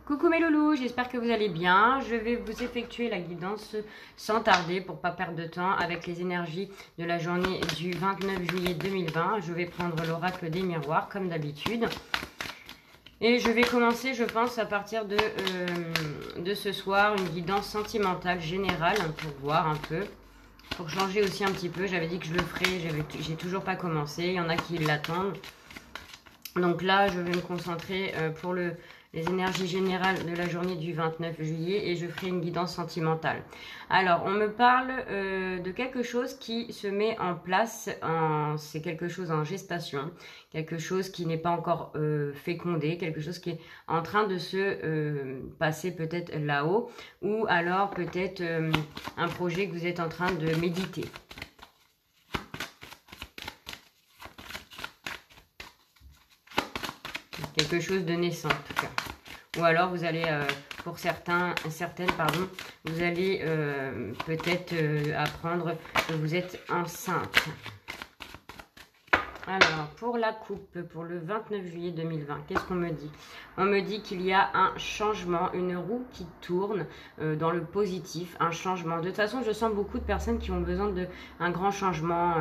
Coucou mes loulous, j'espère que vous allez bien. Je vais vous effectuer la guidance sans tarder pour pas perdre de temps avec les énergies de la journée du 29 juillet 2020. Je vais prendre l'oracle des miroirs comme d'habitude. Et je vais commencer, je pense, à partir de ce soir, une guidance sentimentale générale pour voir un peu, pour changer aussi un petit peu. J'avais dit que je le ferais, j'ai toujours pas commencé. Il y en a qui l'attendent. Donc là, je vais me concentrer pour les énergies générales de la journée du 29 juillet et je ferai une guidance sentimentale. Alors, on me parle de quelque chose qui se met en place, c'est quelque chose en gestation, quelque chose qui n'est pas encore fécondé, quelque chose qui est en train de se passer peut-être là-haut, ou alors peut-être un projet que vous êtes en train de méditer. Quelque chose de naissant en tout cas. Ou alors vous allez, pour certaines, vous allez peut-être apprendre que vous êtes enceinte. Alors, pour la coupe, pour le 29 juillet 2020, qu'est-ce qu'on me dit? On me dit qu'il y a un changement, une roue qui tourne dans le positif, un changement. De toute façon, je sens beaucoup de personnes qui ont besoin d'un grand changement,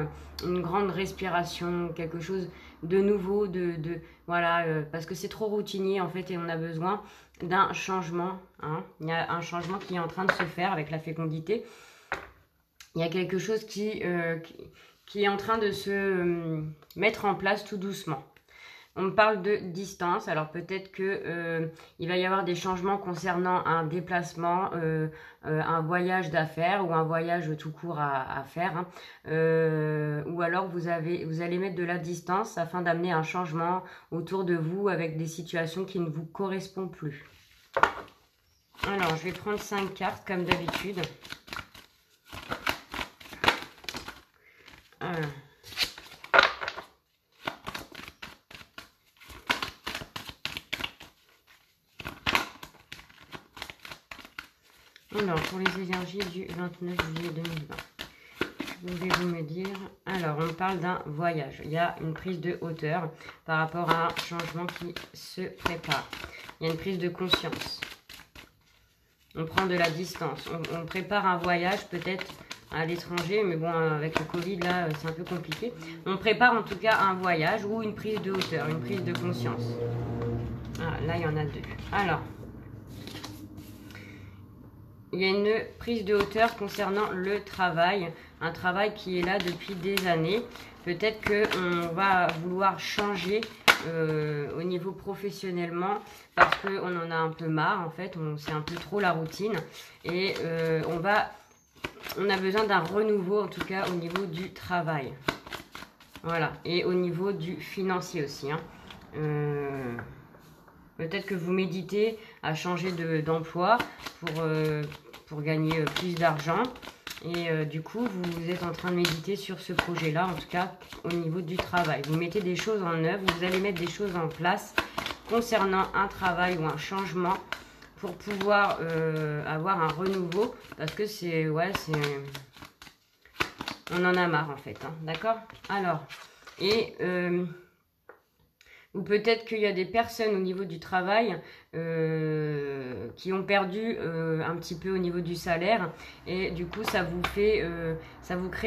une grande respiration, quelque chose de nouveau, voilà, parce que c'est trop routinier en fait et on a besoin d'un changement. Hein. Il y a un changement qui est en train de se faire avec la fécondité. Il y a quelque chose qui est en train de se mettre en place tout doucement. On me parle de distance, alors peut-être que il va y avoir des changements concernant un déplacement, un voyage d'affaires ou un voyage tout court à faire. Hein. Ou alors vous allez mettre de la distance afin d'amener un changement autour de vous avec des situations qui ne vous correspondent plus. Alors, je vais prendre 5 cartes comme d'habitude. Alors, pour les énergies du 29 juillet 2020, pouvez-vous me dire? Alors, on parle d'un voyage. Il y a une prise de hauteur par rapport à un changement qui se prépare. Il y a une prise de conscience. On prend de la distance. On prépare un voyage peut-être à l'étranger, mais bon, avec le Covid, là, c'est un peu compliqué. On prépare en tout cas un voyage ou une prise de hauteur, une prise de conscience. Ah, là, il y en a deux. Alors, il y a une prise de hauteur concernant le travail, un travail qui est là depuis des années. Peut-être qu'on va vouloir changer au niveau professionnellement parce qu'on en a un peu marre en fait, c'est un peu trop la routine et on a besoin d'un renouveau en tout cas au niveau du travail. Voilà, et au niveau du financier aussi. Hein. Peut-être que vous méditez à changer d'emploi pour gagner plus d'argent. Et du coup, vous êtes en train de méditer sur ce projet-là, en tout cas au niveau du travail. Vous mettez des choses en œuvre, vous allez mettre des choses en place concernant un travail ou un changement pour pouvoir avoir un renouveau. Parce que on en a marre en fait, hein, d'accord? Alors, ou peut-être qu'il y a des personnes au niveau du travail qui ont perdu un petit peu au niveau du salaire et du coup ça vous crée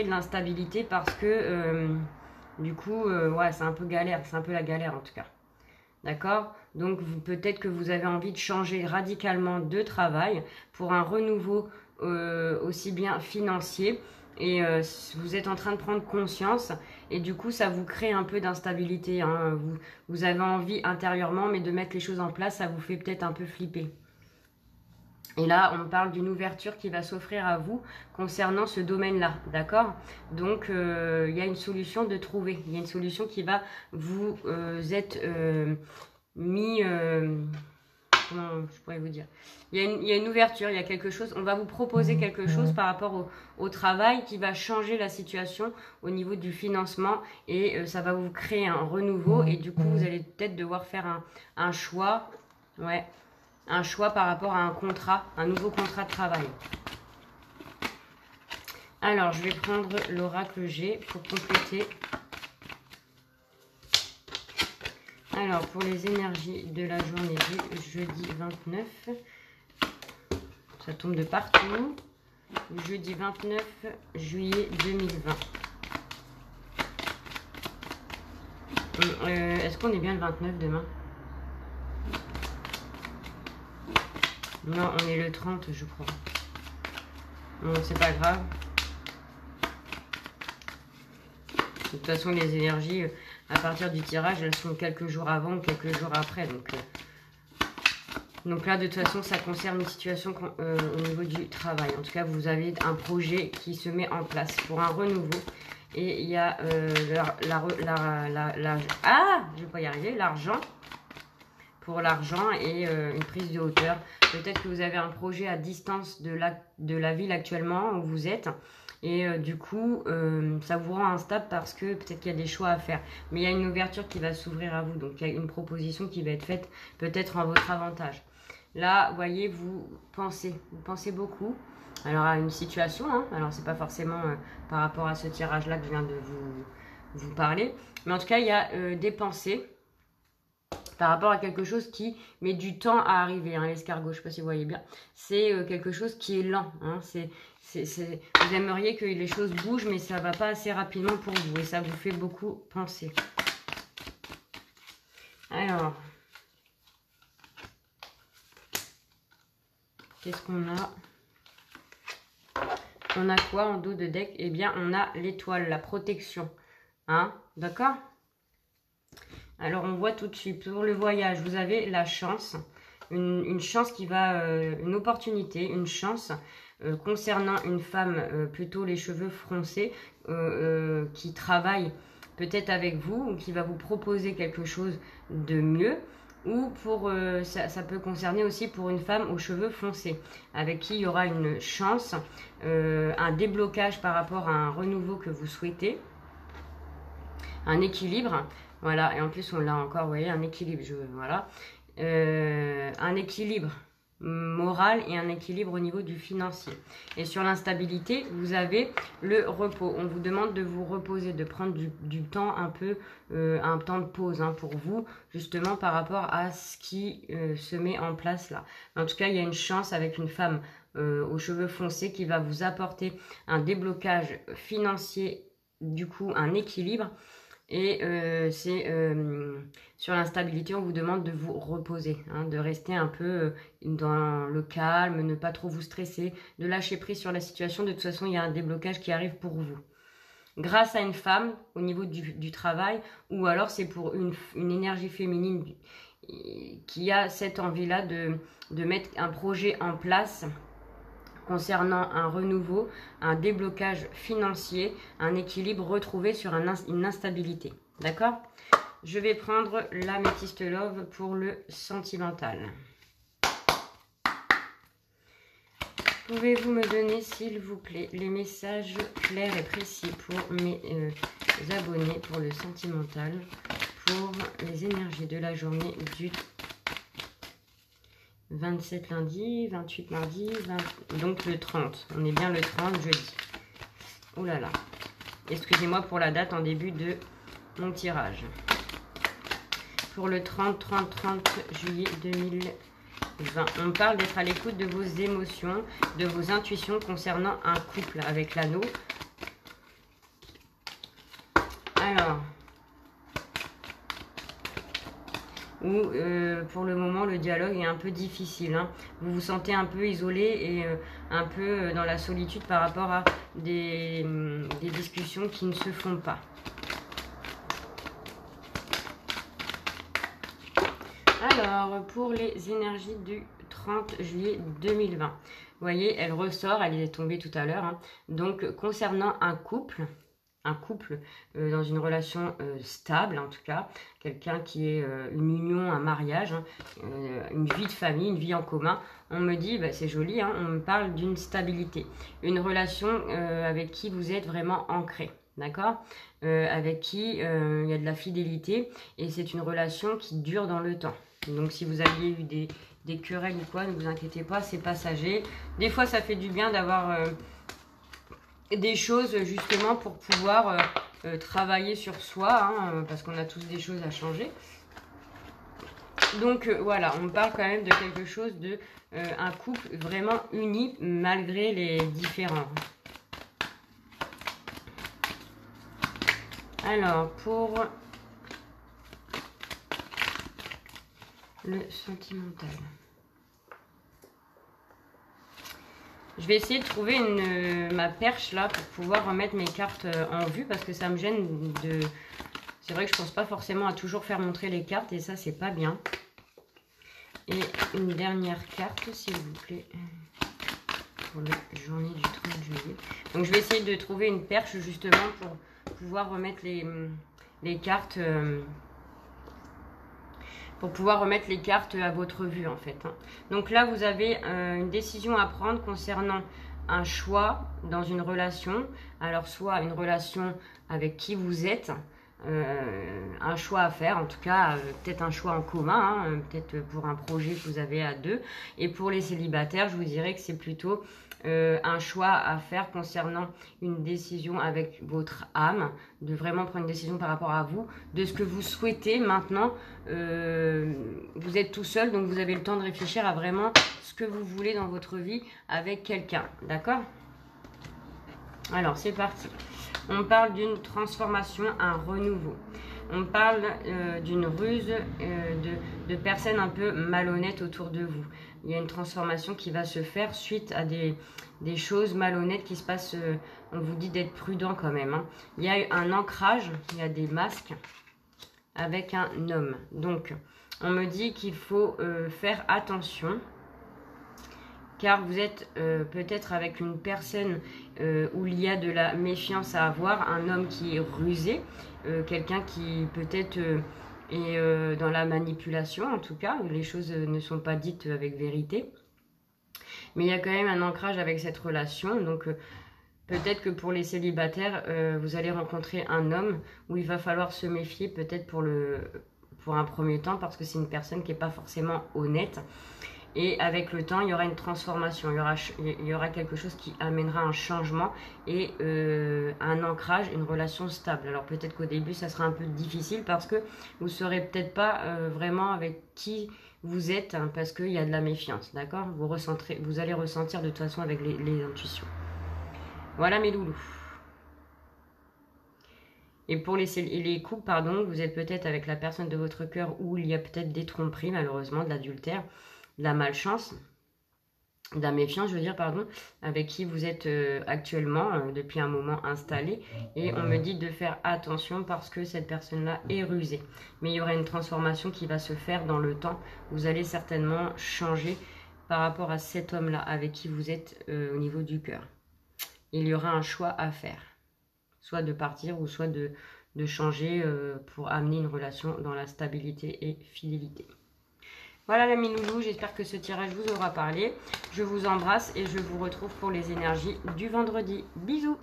de l'instabilité parce que du coup ouais, c'est un peu galère, c'est un peu la galère en tout cas. D'accord? Donc peut-être que vous avez envie de changer radicalement de travail pour un renouveau aussi bien financier. Et vous êtes en train de prendre conscience et du coup ça vous crée un peu d'instabilité. Hein. Vous avez envie intérieurement mais de mettre les choses en place, ça vous fait peut-être un peu flipper. Et là on parle d'une ouverture qui va s'offrir à vous concernant ce domaine-là, d'accord? Donc il y a une solution de trouver, il y a une solution qui va vous être mis... comment je pourrais vous dire, il y a une ouverture, il y a quelque chose, on va vous proposer quelque chose par rapport au travail qui va changer la situation au niveau du financement et ça va vous créer un renouveau et du coup vous allez peut-être devoir faire un choix, ouais, un choix par rapport à un contrat, un nouveau contrat de travail. Alors je vais prendre l'oracle G pour compléter. Alors, pour les énergies de la journée du jeudi 29, ça tombe de partout. Jeudi 29 juillet 2020. Est-ce qu'on est bien le 29 demain? Non, on est le 30, je crois. Bon, c'est pas grave. De toute façon, les énergies, à partir du tirage, elles sont quelques jours avant ou quelques jours après. Donc là, de toute façon, ça concerne une situation au niveau du travail. En tout cas, vous avez un projet qui se met en place pour un renouveau. Et il y a je vais pas y arriver, l'argent. Pour l'argent et une prise de hauteur. Peut-être que vous avez un projet à distance de la ville actuellement où vous êtes. Et du coup, ça vous rend instable parce que peut-être qu'il y a des choix à faire. Mais il y a une ouverture qui va s'ouvrir à vous. Donc, il y a une proposition qui va être faite peut-être en votre avantage. Là, vous voyez, vous pensez beaucoup. Alors, à une situation. Hein. Alors, c'est pas forcément par rapport à ce tirage-là que je viens de vous parler. Mais en tout cas, il y a des pensées par rapport à quelque chose qui met du temps à arriver. Hein, l'escargot, je ne sais pas si vous voyez bien. C'est quelque chose qui est lent. Hein, vous aimeriez que les choses bougent, mais ça ne va pas assez rapidement pour vous. Et ça vous fait beaucoup penser. Alors, qu'est-ce qu'on a? On a quoi en dos de deck? Eh bien, on a l'étoile, la protection. Hein, d'accord? Alors, on voit tout de suite, pour le voyage, vous avez la chance, une chance qui va, une opportunité, une chance concernant une femme plutôt les cheveux froncés qui travaille peut-être avec vous ou qui va vous proposer quelque chose de mieux. Ou pour ça peut concerner aussi pour une femme aux cheveux foncés, avec qui il y aura une chance, un déblocage par rapport à un renouveau que vous souhaitez, un équilibre. Voilà, et en plus on l'a encore, vous voyez, un équilibre, voilà. Un équilibre moral et un équilibre au niveau du financier. Et sur l'instabilité, vous avez le repos. On vous demande de vous reposer, de prendre du temps un peu, un temps de pause hein, pour vous, justement par rapport à ce qui se met en place là. En tout cas, il y a une chance avec une femme aux cheveux foncés qui va vous apporter un déblocage financier, du coup un équilibre. Et sur l'instabilité, on vous demande de vous reposer, hein, de rester un peu dans le calme, ne pas trop vous stresser, de lâcher prise sur la situation. De toute façon, il y a un déblocage qui arrive pour vous. Grâce à une femme au niveau du travail, ou alors c'est pour une énergie féminine qui a cette envie-là de mettre un projet en place concernant un renouveau, un déblocage financier, un équilibre retrouvé sur une instabilité. D'accord? Je vais prendre l'améthyste love pour le sentimental. Pouvez-vous me donner, s'il vous plaît, les messages clairs et précis pour mes abonnés pour le sentimental, pour les énergies de la journée du 27 lundi, 28 mardi, donc le 30. On est bien le 30 jeudi. Oh là là. Excusez-moi pour la date en début de mon tirage. Pour le 30 juillet 2020. On parle d'être à l'écoute de vos émotions, de vos intuitions concernant un couple avec l'anneau. Alors... où pour le moment le dialogue est un peu difficile. Hein. Vous vous sentez un peu isolé et un peu dans la solitude par rapport à des discussions qui ne se font pas. Alors, pour les énergies du 30 juillet 2020, vous voyez, elle ressort, elle est tombée tout à l'heure. Hein. Donc, concernant un couple dans une relation stable en tout cas, quelqu'un qui est une union, un mariage, hein, une vie de famille, une vie en commun, on me dit, bah, c'est joli, hein, on me parle d'une stabilité, une relation avec qui vous êtes vraiment ancré, d'accord, avec qui il y a de la fidélité et c'est une relation qui dure dans le temps. Donc si vous aviez eu des querelles ou quoi, ne vous inquiétez pas, c'est passager. Des fois ça fait du bien d'avoir des choses justement pour pouvoir travailler sur soi, hein, parce qu'on a tous des choses à changer. Donc voilà, on parle quand même de quelque chose de un couple vraiment uni malgré les différends. Alors, pour le sentimental. Je vais essayer de trouver ma perche là pour pouvoir remettre mes cartes en vue parce que ça me gêne de... C'est vrai que je pense pas forcément à toujours faire montrer les cartes et ça c'est pas bien. Et une dernière carte s'il vous plaît pour la journée du 30 juillet. Donc je vais essayer de trouver une perche justement pour pouvoir remettre les cartes... pour pouvoir remettre les cartes à votre vue en fait. Donc là, vous avez une décision à prendre concernant un choix dans une relation. Alors soit une relation avec qui vous êtes, un choix à faire, en tout cas peut-être un choix en commun, peut-être pour un projet que vous avez à deux. Et pour les célibataires, je vous dirais que c'est plutôt un choix à faire concernant une décision avec votre âme, de vraiment prendre une décision par rapport à vous, de ce que vous souhaitez maintenant. Vous êtes tout seul, donc vous avez le temps de réfléchir à vraiment ce que vous voulez dans votre vie avec quelqu'un, d'accord? Alors c'est parti. On parle d'une transformation, un renouveau. On parle d'une ruse de personnes un peu malhonnêtes autour de vous. Il y a une transformation qui va se faire suite à des choses malhonnêtes qui se passent. On vous dit d'être prudent quand même. Il y a un ancrage, il y a des masques avec un homme. Donc, on me dit qu'il faut faire attention. Car vous êtes peut-être avec une personne où il y a de la méfiance à avoir, un homme qui est rusé, quelqu'un qui peut-être est dans la manipulation, en tout cas, où les choses ne sont pas dites avec vérité. Mais il y a quand même un ancrage avec cette relation, donc peut-être que pour les célibataires, vous allez rencontrer un homme où il va falloir se méfier peut-être pour un premier temps, parce que c'est une personne qui n'est pas forcément honnête. Et avec le temps, il y aura une transformation, il y aura quelque chose qui amènera un changement et un ancrage, une relation stable. Alors peut-être qu'au début, ça sera un peu difficile parce que vous ne saurez peut-être pas vraiment avec qui vous êtes, parce qu'il y a de la méfiance, d'accord? Vous allez ressentir de toute façon avec les intuitions. Voilà mes loulous. Et pour les couples, pardon, vous êtes peut-être avec la personne de votre cœur où il y a peut-être des tromperies, malheureusement, de l'adultère, de la malchance, de la méfiance, je veux dire, pardon, avec qui vous êtes actuellement, depuis un moment installé. Et on me dit de faire attention parce que cette personne-là est rusée. Mais il y aura une transformation qui va se faire dans le temps. Vous allez certainement changer par rapport à cet homme-là avec qui vous êtes au niveau du cœur. Il y aura un choix à faire. Soit de partir ou soit de changer pour amener une relation dans la stabilité et fidélité. Voilà la loulous, j'espère que ce tirage vous aura parlé. Je vous embrasse et je vous retrouve pour les énergies du vendredi. Bisous!